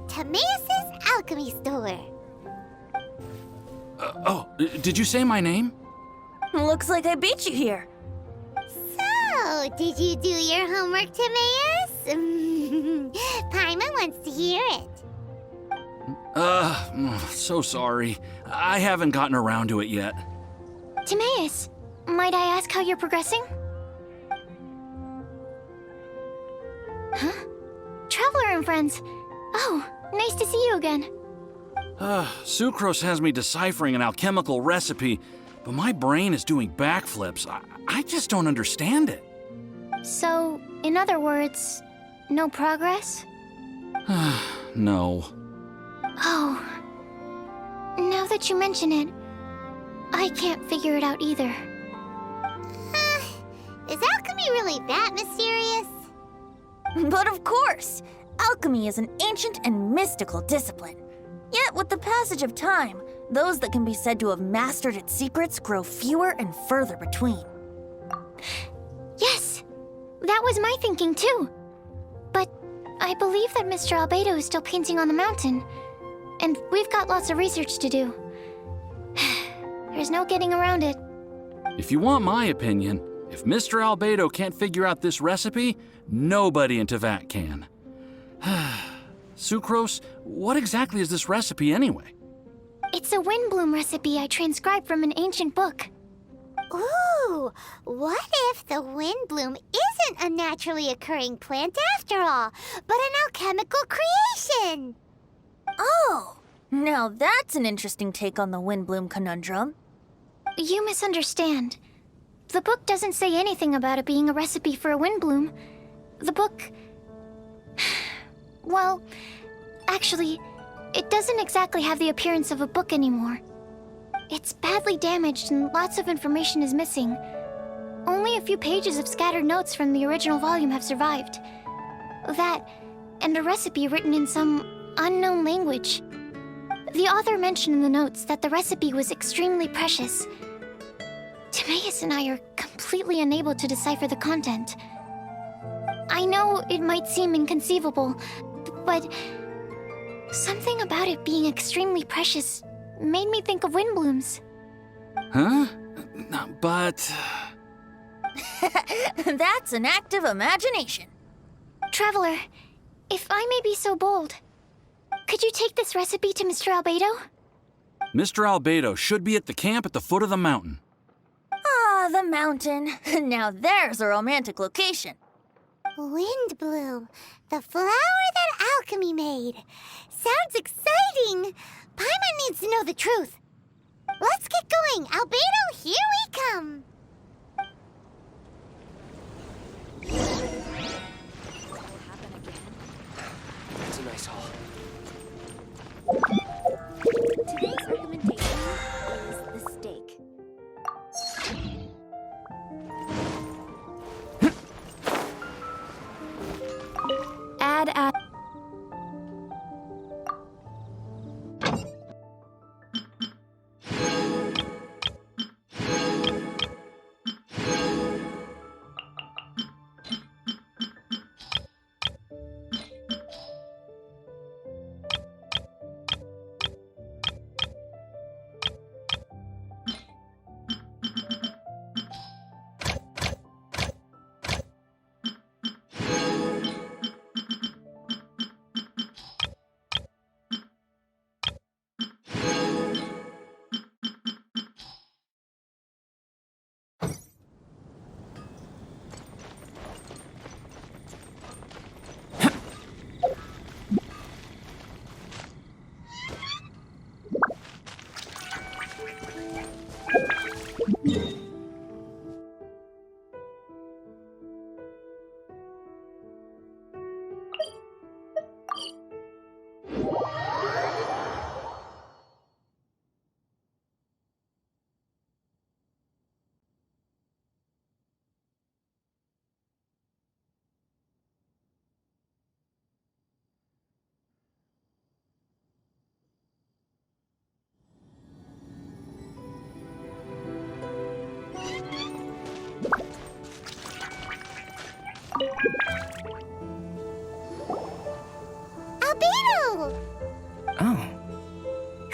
Timaeus' alchemy store. Did you say my name? Looks like I beat you here. So, did you do your homework, Timaeus? Paimon wants to hear it. So sorry. I haven't gotten around to it yet. Timaeus, might I ask how you're progressing? Huh? Traveler and friends. Oh, nice to see you again. Sucrose has me deciphering an alchemical recipe, but my brain is doing backflips. I just don't understand it. So, in other words, no progress? No. Oh. Now that you mention it, I can't figure it out either. Is alchemy really that mysterious? But of course! Alchemy is an ancient and mystical discipline. Yet, with the passage of time, those that can be said to have mastered its secrets grow fewer and further between. Yes! That was my thinking too. But I believe that Mr. Albedo is still painting on the mountain. And we've got lots of research to do. There's no getting around it. If you want my opinion, if Mr. Albedo can't figure out this recipe, nobody in Tevat can. Sucrose, what exactly is this recipe anyway? It's a windbloom recipe I transcribed from an ancient book. Ooh, what if the windbloom isn't a naturally occurring plant after all, but an alchemical creation? Oh! Now that's an interesting take on the windbloom conundrum. You misunderstand. The book doesn't say anything about it being a recipe for a windbloom. The book... Well, actually, it doesn't exactly have the appearance of a book anymore. It's badly damaged and lots of information is missing. Only a few pages of scattered notes from the original volume have survived. That, and a recipe written in some unknown language. The author mentioned in the notes that the recipe was extremely precious. Timaeus and I are completely unable to decipher the content. I know it might seem inconceivable, but something about it being extremely precious made me think of windblooms. Huh? But... That's an active imagination. Traveler, if I may be so bold, could you take this recipe to Mr. Albedo? Mr. Albedo should be at the camp at the foot of the mountain. Ah, the mountain. Now there's a romantic location. Windbloom, the flower that alchemy made. Sounds exciting. Paimon needs to know the truth. Let's get going. Albedo, here we come. It's a nice haul. Today's recommendation is the steak. Add.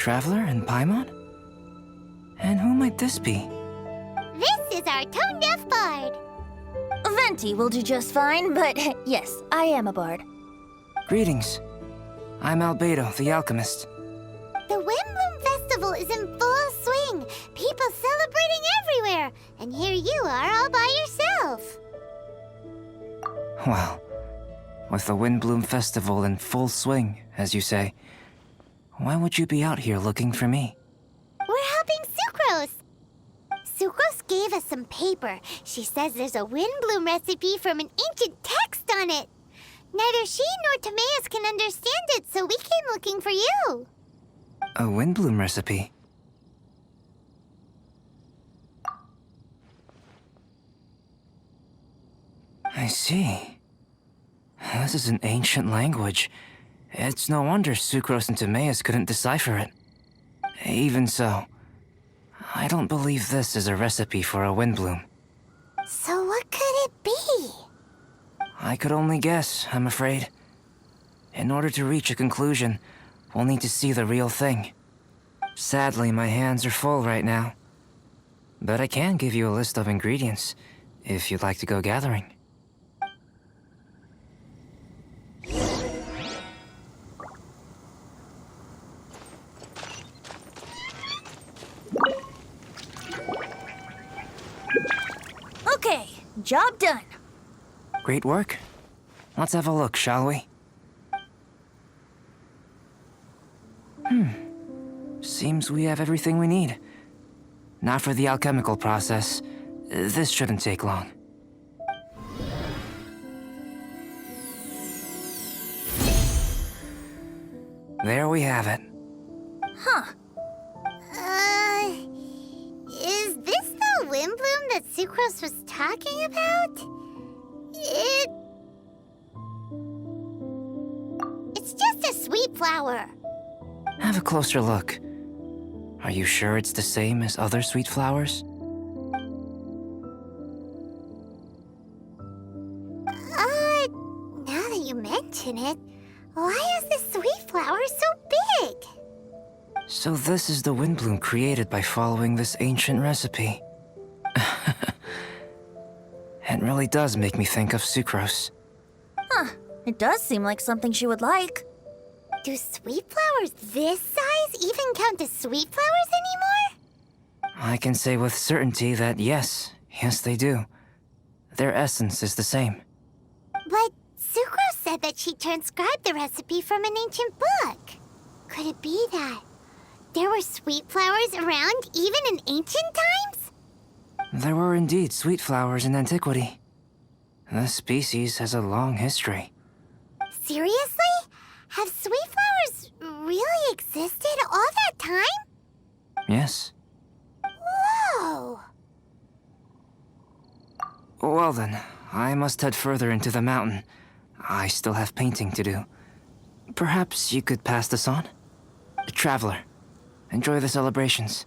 Traveler and Paimon? And who might this be? This is our tone-deaf bard. Venti will do just fine, but yes, I am a bard. Greetings. I'm Albedo, the alchemist. The Windbloom Festival is in full swing. People celebrating everywhere. And here you are all by yourself. Well, with the Windbloom Festival in full swing, as you say, why would you be out here looking for me? We're helping Sucrose. Sucrose gave us some paper. She says there's a Windbloom recipe from an ancient text on it. Neither she nor Timaeus can understand it, so we came looking for you. A Windbloom recipe? I see. This is an ancient language. It's no wonder Sucrose and Timaeus couldn't decipher it. Even so, I don't believe this is a recipe for a Windbloom. So what could it be? I could only guess, I'm afraid. In order to reach a conclusion, we'll need to see the real thing. Sadly, my hands are full right now. But I can give you a list of ingredients, if you'd like to go gathering. Okay, job done. Great work. Let's have a look, shall we? Seems we have everything we need. Now for the alchemical process. This shouldn't take long. There we have it. Is this the Windbloom that Sucrose was talking about? It's just a sweet flower. Have a closer look. Are you sure it's the same as other sweet flowers? Now that you mention it, why is this sweet flower so big? So this is the Windbloom created by following this ancient recipe. It really does make me think of Sucrose. It does seem like something she would like. Do sweet flowers this size even count as sweet flowers anymore? I can say with certainty that yes, they do. Their essence is the same. But Sucrose said that she transcribed the recipe from an ancient book. Could it be that there were sweet flowers around even in ancient times? There were indeed sweet flowers in antiquity. This species has a long history. Seriously? Have sweet flowers really existed all that time? Yes. Whoa! Well then, I must head further into the mountain. I still have painting to do. Perhaps you could pass this on? Traveler, enjoy the celebrations.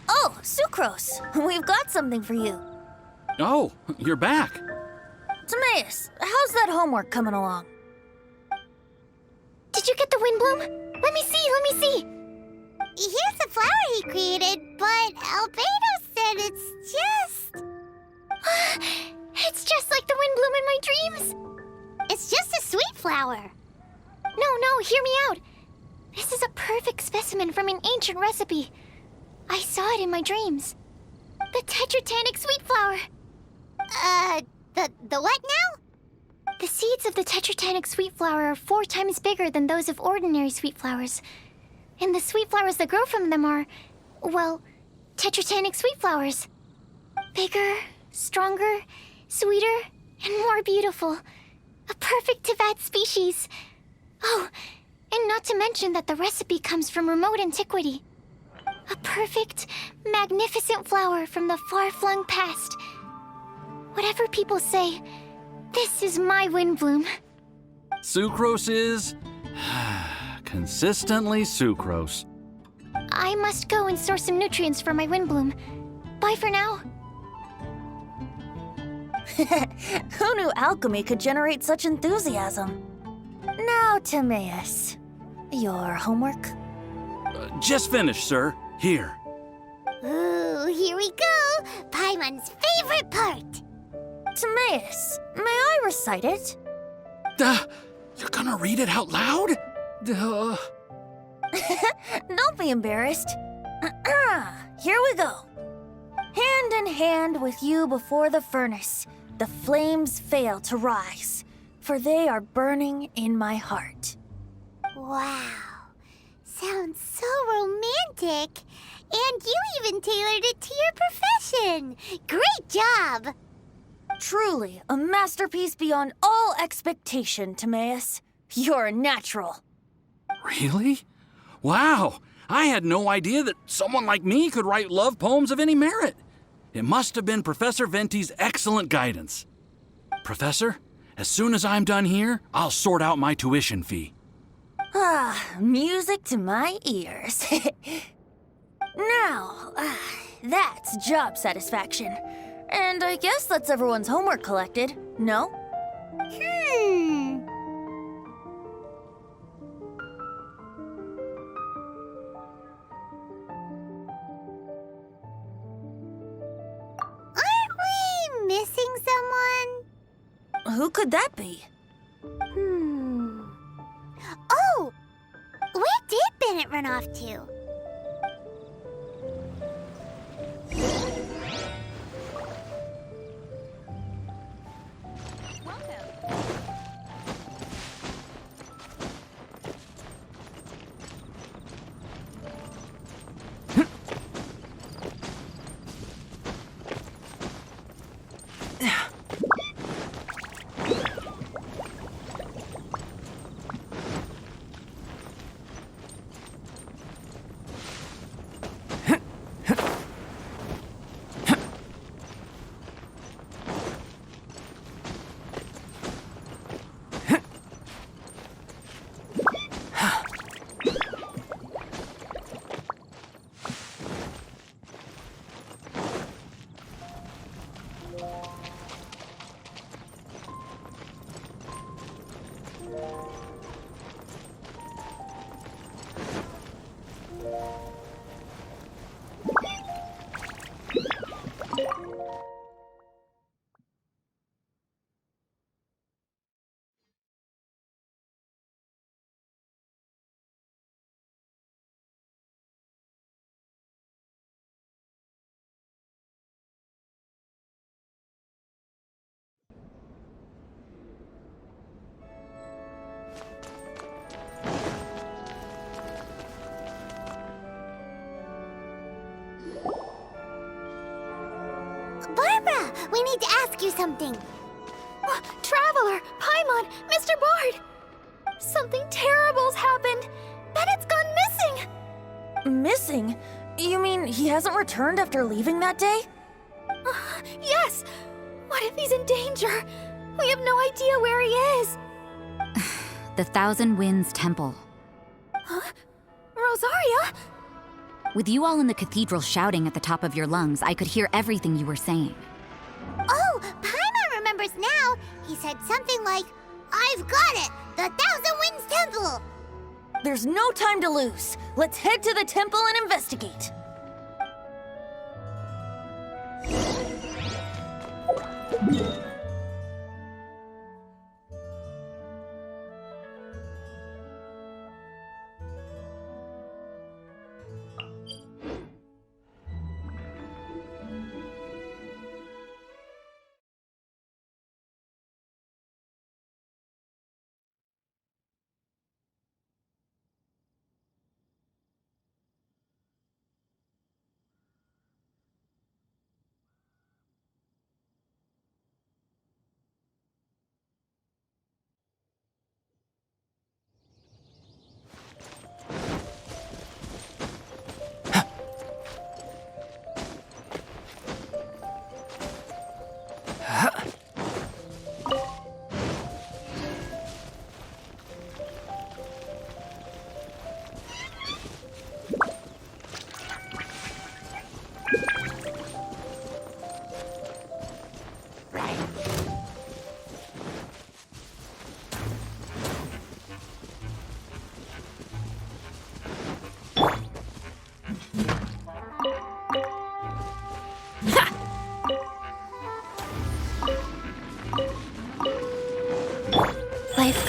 Oh, Sucrose, we've got something for you. Oh, you're back. Timaeus, how's that homework coming along? Did you get the Windbloom? Let me see. Here's the flower he created, but Albedo said it's just... It's just like the Windbloom in my dreams. It's just a sweet flower. No, hear me out. This is a perfect specimen from an ancient recipe. I saw it in my dreams. The Tetratanic sweet flower! The what now? The seeds of the Tetratanic sweet flower are 4 times bigger than those of ordinary sweet flowers. And the sweet flowers that grow from them are, well, Tetratanic sweet flowers. Bigger, stronger, sweeter, and more beautiful. A perfect Teyvat species. Oh, and not to mention that the recipe comes from remote antiquity. A perfect, magnificent flower from the far-flung past. Whatever people say, this is my Windbloom. Sucrose is... consistently sucrose. I must go and source some nutrients for my Windbloom. Bye for now. Who knew alchemy could generate such enthusiasm? Now, Timaeus, your homework? Just finished, sir. Here. Ooh, here we go! Paimon's favorite part! Timaeus, may I recite it? You're gonna read it out loud? Don't be embarrassed. Here we go. Hand in hand with you before the furnace, the flames fail to rise, for they are burning in my heart. Wow. Sounds so romantic. And you even tailored it to your profession. Great job! Truly, a masterpiece beyond all expectation, Timaeus. You're a natural. Really? Wow! I had no idea that someone like me could write love poems of any merit. It must have been Professor Venti's excellent guidance. Professor, as soon as I'm done here, I'll sort out my tuition fee. Music to my ears. Now, that's job satisfaction. And I guess that's everyone's homework collected, no? Aren't we missing someone? Who could that be? Oh! Where did Bennett run off to? Barbara, we need to ask you something. Traveler, Paimon, Mr. Bard! Something terrible's happened. Bennett's gone missing. Missing? You mean he hasn't returned after leaving that day? Yes! What if he's in danger? We have no idea where he is. The Thousand Winds Temple. Huh? Rosaria? With you all in the cathedral shouting at the top of your lungs, I could hear everything you were saying. Oh, Paimon remembers now. He said something like, "I've got it! The Thousand Winds Temple!" There's no time to lose. Let's head to the temple and investigate.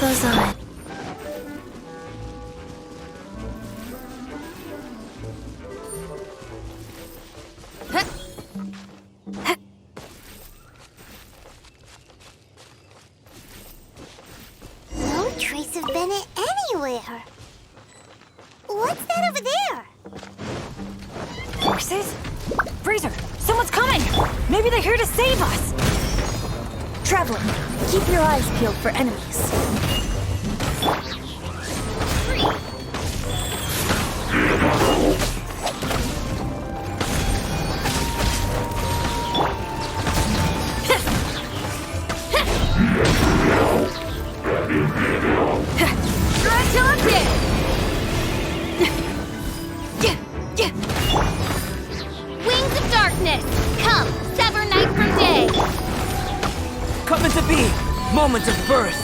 goes on. No trace of Bennett anywhere. What's that over there? Forces? Freezer, someone's coming! Maybe they're here to save us! Traveler, keep your eyes peeled for enemies. Strike till I'm dead! Wings of darkness! Come, sever night from day! Coming to be! Moment of birth!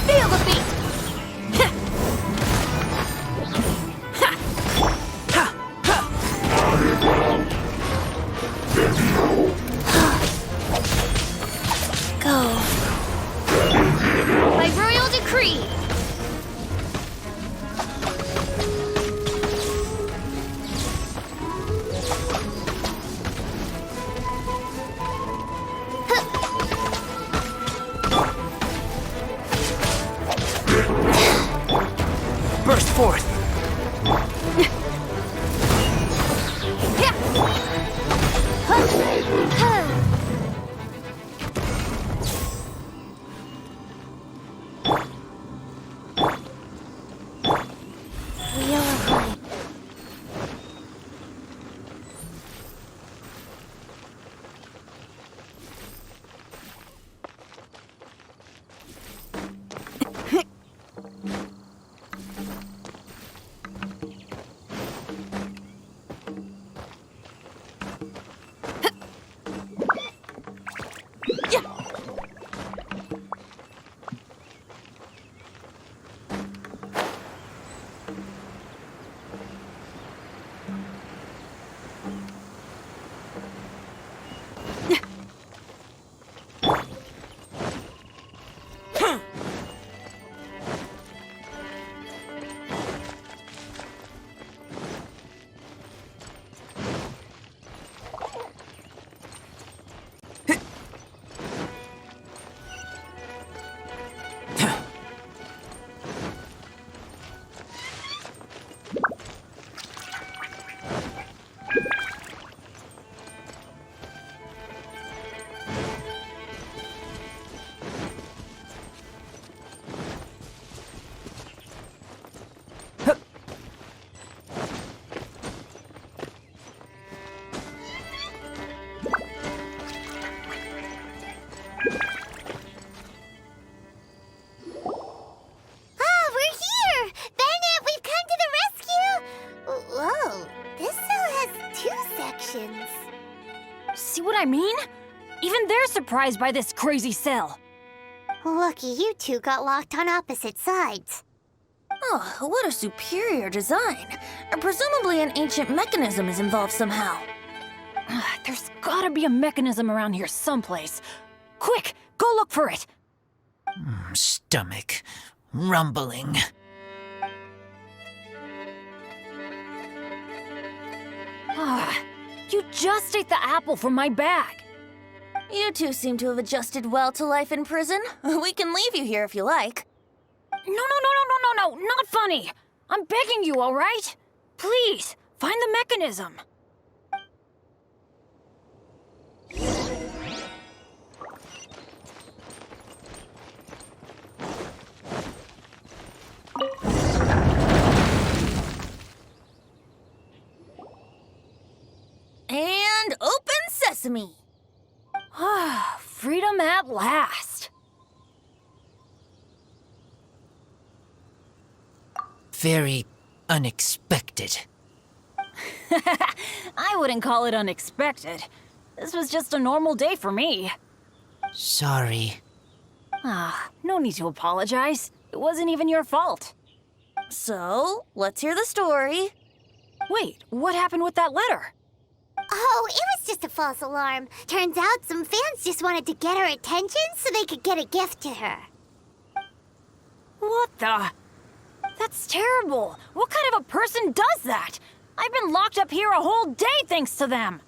Feel the beat! Go. By royal decree! Burst forth! Wheel of Light. See what I mean? Even they're surprised by this crazy cell. Lucky you two got locked on opposite sides. Oh, what a superior design. Presumably an ancient mechanism is involved somehow. There's gotta be a mechanism around here someplace. Quick, go look for it. Stomach rumbling. You just ate the apple from my bag. You two seem to have adjusted well to life in prison. We can leave you here if you like. No, not funny. I'm begging you, all right? Please, find the mechanism. And open sesame. Freedom at last. Very unexpected. I wouldn't call it unexpected. This was just a normal day for me. Sorry. No need to apologize. It wasn't even your fault. So, let's hear the story. Wait, what happened with that letter? Oh, it was just a false alarm. Turns out some fans just wanted to get her attention so they could get a gift to her. What the? That's terrible. What kind of a person does that? I've been locked up here a whole day thanks to them.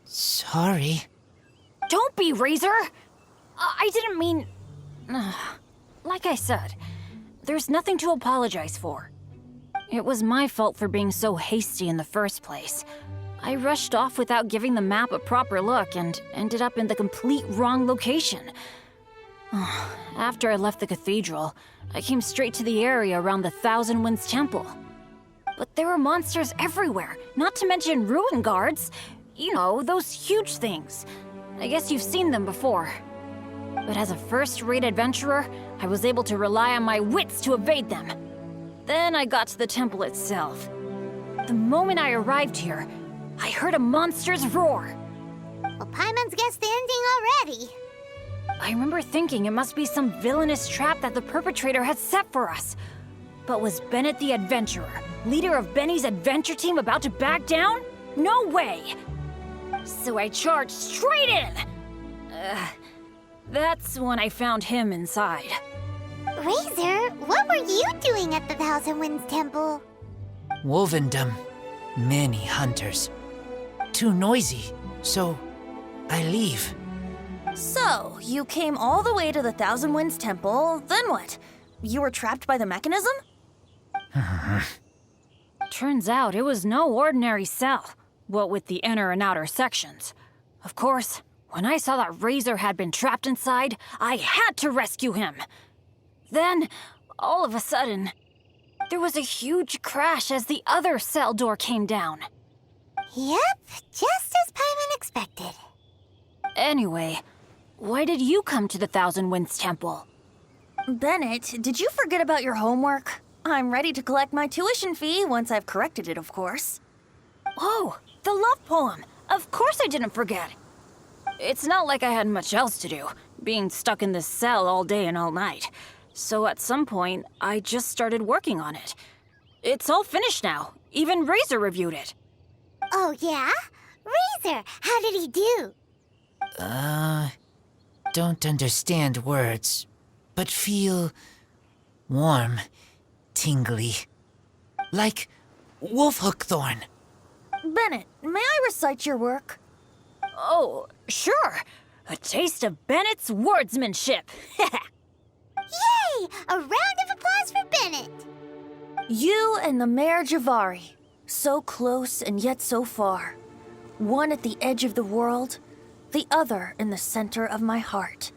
Sorry. Don't be, Razor. I didn't mean... Like I said, there's nothing to apologize for. It was my fault for being so hasty in the first place. I rushed off without giving the map a proper look and ended up in the complete wrong location. After I left the cathedral, I came straight to the area around the Thousand Winds Temple. But there were monsters everywhere, not to mention ruin guards. You know, those huge things. I guess you've seen them before. But as a first-rate adventurer, I was able to rely on my wits to evade them. Then I got to the temple itself. The moment I arrived here, I heard a monster's roar. Well, Paimon's guessed the ending already. I remember thinking it must be some villainous trap that the perpetrator had set for us. But was Bennett the adventurer, leader of Benny's adventure team, about to back down? No way! So I charged straight in! That's when I found him inside. Razor, what were you doing at the Thousand Winds Temple? Wovendom. Many hunters. Too noisy, so I leave. So, you came all the way to the Thousand Winds Temple, then what? You were trapped by the mechanism? Turns out it was no ordinary cell, what with the inner and outer sections. Of course, when I saw that Razor had been trapped inside, I had to rescue him. Then, all of a sudden, there was a huge crash as the other cell door came down. Yep, just as Paimon expected. Anyway, why did you come to the Thousand Winds Temple? Bennett, did you forget about your homework? I'm ready to collect my tuition fee once I've corrected it, of course. Oh, the love poem. Of course I didn't forget. It's not like I had much else to do, being stuck in this cell all day and all night. So at some point, I just started working on it. It's all finished now. Even Razor reviewed it. Oh, yeah? Razor, how did he do? Don't understand words, but feel warm, tingly. Like wolfhook thorn. Bennett, may I recite your work? Oh, sure. A taste of Bennett's wordsmanship. Yay! A round of applause for Bennett! You and the Mare Javari, so close and yet so far. One at the edge of the world, the other in the center of my heart.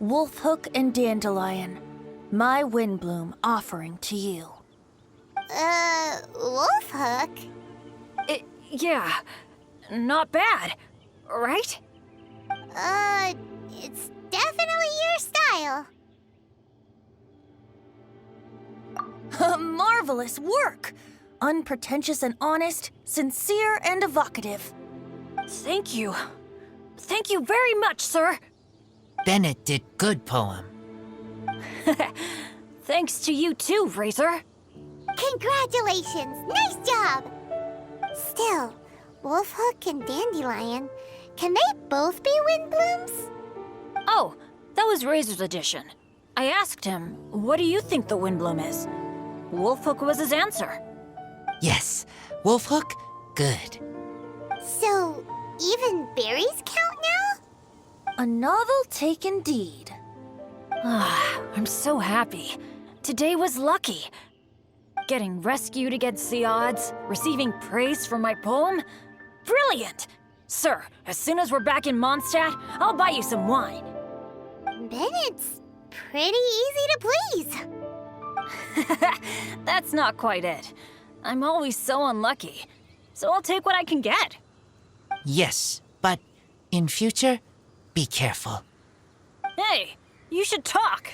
Wolfhook and Dandelion, my windbloom offering to you. Wolfhook? Yeah, not bad, right? It's definitely your style. Marvelous work! Unpretentious and honest, sincere and evocative. Thank you. Thank you very much, sir. Bennett did good poem. Thanks to you too, Razor. Congratulations! Nice job! Still, Wolfhook and Dandelion, can they both be windblooms? Oh, that was Razor's addition. I asked him, what do you think the windbloom is? Wolfhook was his answer. Yes, wolfhook, good. So, even berries count now? A novel take indeed. I'm so happy. Today was lucky. Getting rescued against the odds, receiving praise for my poem? Brilliant! Sir, as soon as we're back in Mondstadt, I'll buy you some wine. Bennett's pretty easy to please. That's not quite it. I'm always so unlucky, so I'll take what I can get. Yes, but in future, be careful. Hey, you should talk.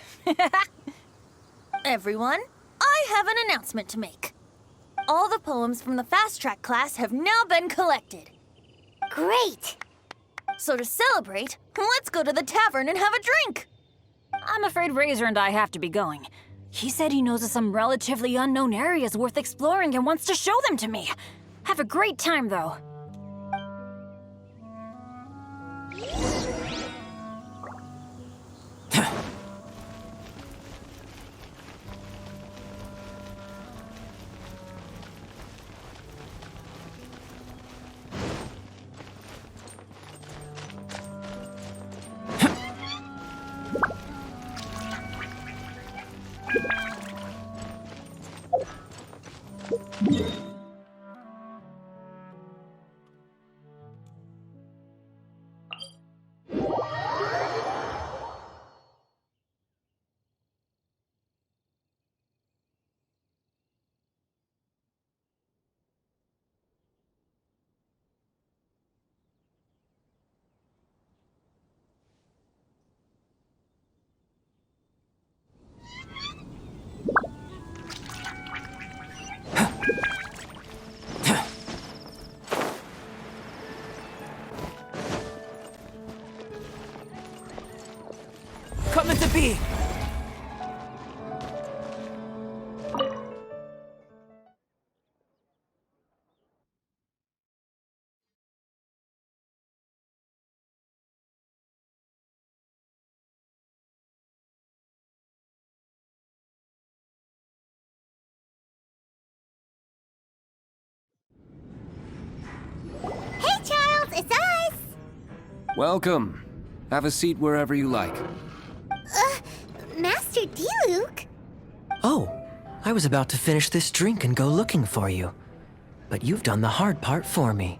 Everyone, I have an announcement to make. All the poems from the Fast Track class have now been collected. Great! So to celebrate, let's go to the tavern and have a drink. I'm afraid Razor and I have to be going. He said he knows of some relatively unknown areas worth exploring and wants to show them to me. Have a great time, though. coming to be! Hey, Charles, it's us! Welcome. Have a seat wherever you like. Master Diluc? Oh, I was about to finish this drink and go looking for you. But you've done the hard part for me.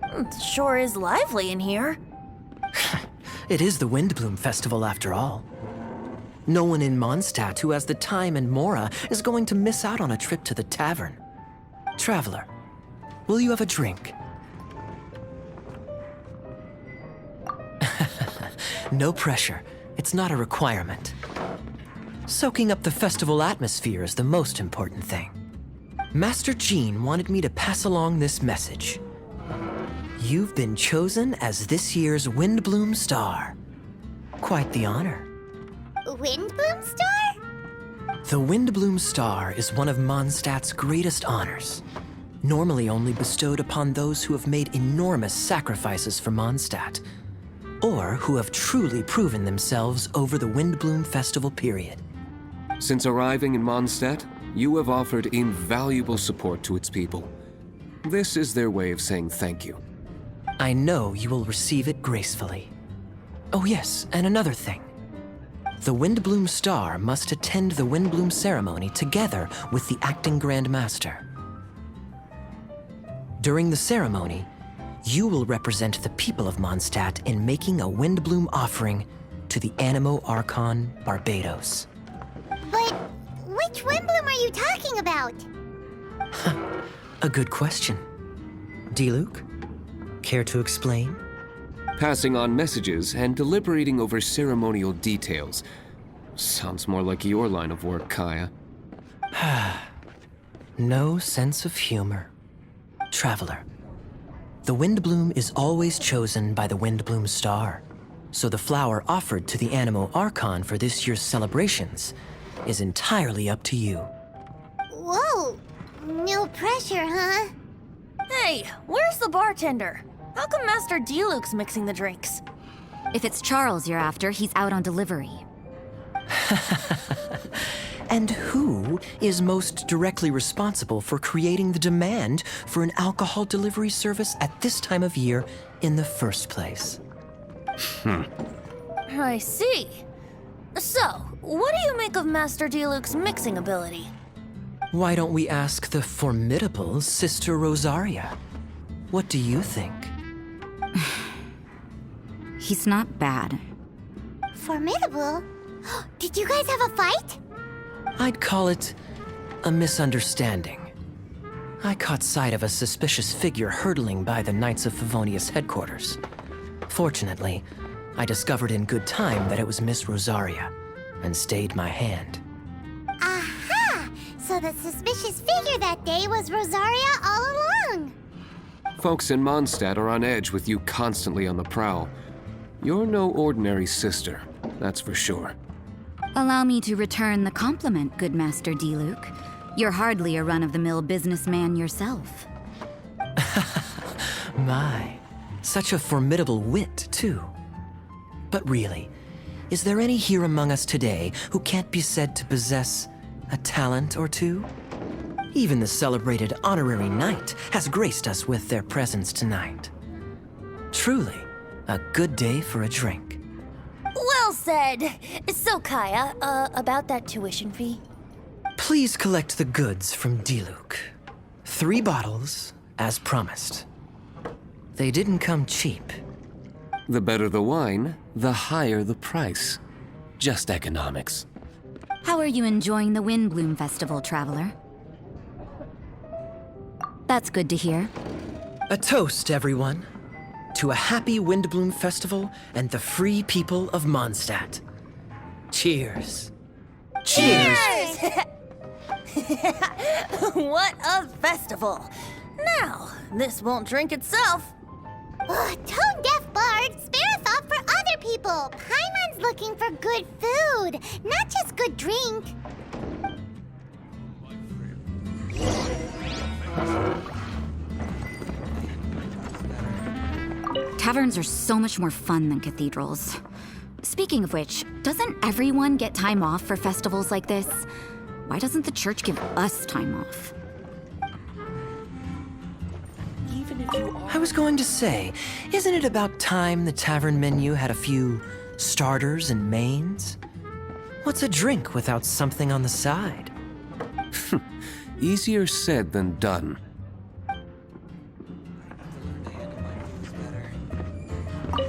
It sure is lively in here. It is the Windbloom Festival after all. No one in Mondstadt who has the time and mora is going to miss out on a trip to the tavern. Traveler, will you have a drink? No pressure. It's not a requirement. Soaking up the festival atmosphere is the most important thing. Master Jean wanted me to pass along this message. You've been chosen as this year's Windbloom Star. Quite the honor. Windbloom Star? The Windbloom Star is one of Mondstadt's greatest honors. Normally only bestowed upon those who have made enormous sacrifices for Mondstadt, or who have truly proven themselves over the Windbloom Festival period. Since arriving in Mondstadt, you have offered invaluable support to its people. This is their way of saying thank you. I know you will receive it gracefully. Oh yes, and another thing. The Windbloom Star must attend the Windbloom ceremony together with the acting Grand Master. During the ceremony, you will represent the people of Mondstadt in making a Windbloom offering to the Animo Archon Barbados. But which Windbloom are you talking about? A good question. Diluc, care to explain? Passing on messages and deliberating over ceremonial details. Sounds more like your line of work, Kaya. No sense of humor. Traveler, the Windbloom is always chosen by the Windbloom Star, so the flower offered to the Animo Archon for this year's celebrations is entirely up to you. Whoa, no pressure, huh? Hey, where's the bartender? How come Master Diluc's mixing the drinks? If it's Charles you're after, he's out on delivery. And who is most directly responsible for creating the demand for an alcohol delivery service at this time of year in the first place? I see. So, what do you make of Master Diluc's mixing ability? Why don't we ask the formidable Sister Rosaria? What do you think? He's not bad. Formidable? Did you guys have a fight? I'd call it a misunderstanding. I caught sight of a suspicious figure hurtling by the Knights of Favonius headquarters. Fortunately, I discovered in good time that it was Miss Rosaria, and stayed my hand. Aha! So the suspicious figure that day was Rosaria all along. Folks in Mondstadt are on edge with you constantly on the prowl. You're no ordinary sister, that's for sure. Allow me to return the compliment, good Master Diluc. You're hardly a run-of-the-mill businessman yourself. My, such a formidable wit, too. But really, is there any here among us today who can't be said to possess a talent or two? Even the celebrated honorary knight has graced us with their presence tonight. Truly, a good day for a drink. Well said. So, Kaya, about that tuition fee? Please collect the goods from Diluc. 3 bottles, as promised. They didn't come cheap. The better the wine, the higher the price. Just economics. How are you enjoying the Windbloom Festival, Traveler? That's good to hear. A toast, everyone, to a happy Windbloom Festival and the free people of Mondstadt. Cheers. Cheers! What a festival! Now, this won't drink itself. Tone-deaf bard, spare a thought for other people. Paimon's looking for good food, not just good drink. Taverns are so much more fun than cathedrals. Speaking of which, doesn't everyone get time off for festivals like this? Why doesn't the church give us time off? I was going to say, isn't it about time the tavern menu had a few starters and mains? What's a drink without something on the side? Easier said than done.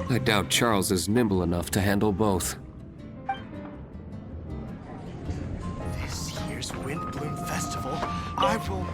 I doubt Charles is nimble enough to handle both. This year's Windbloom Festival, I will...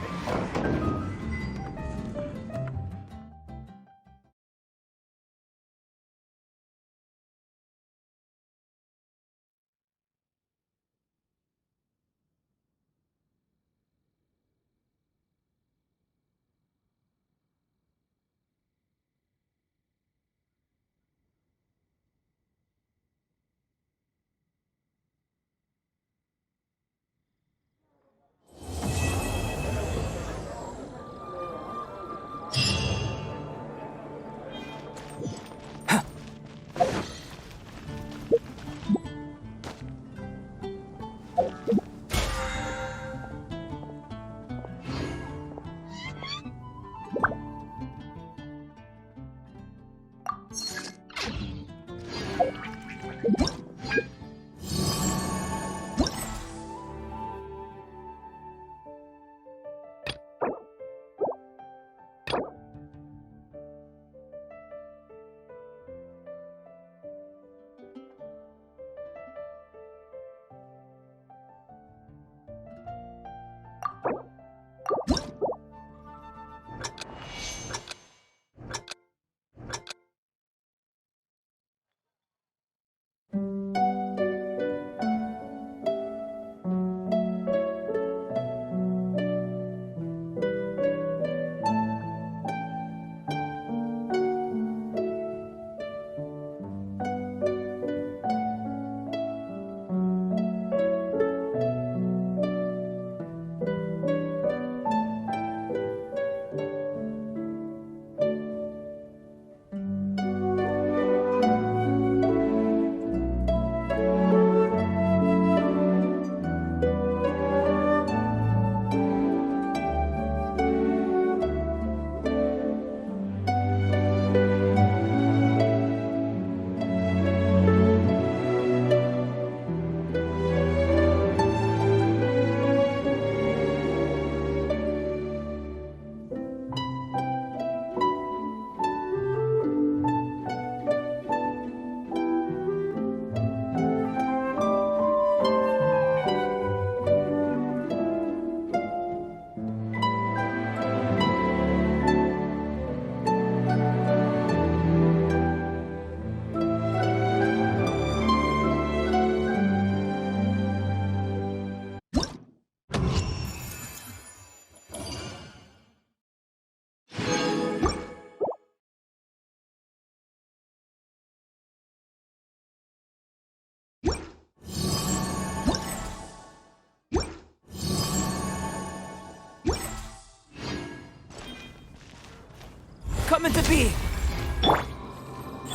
Coming to be!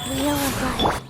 Wheel of Life.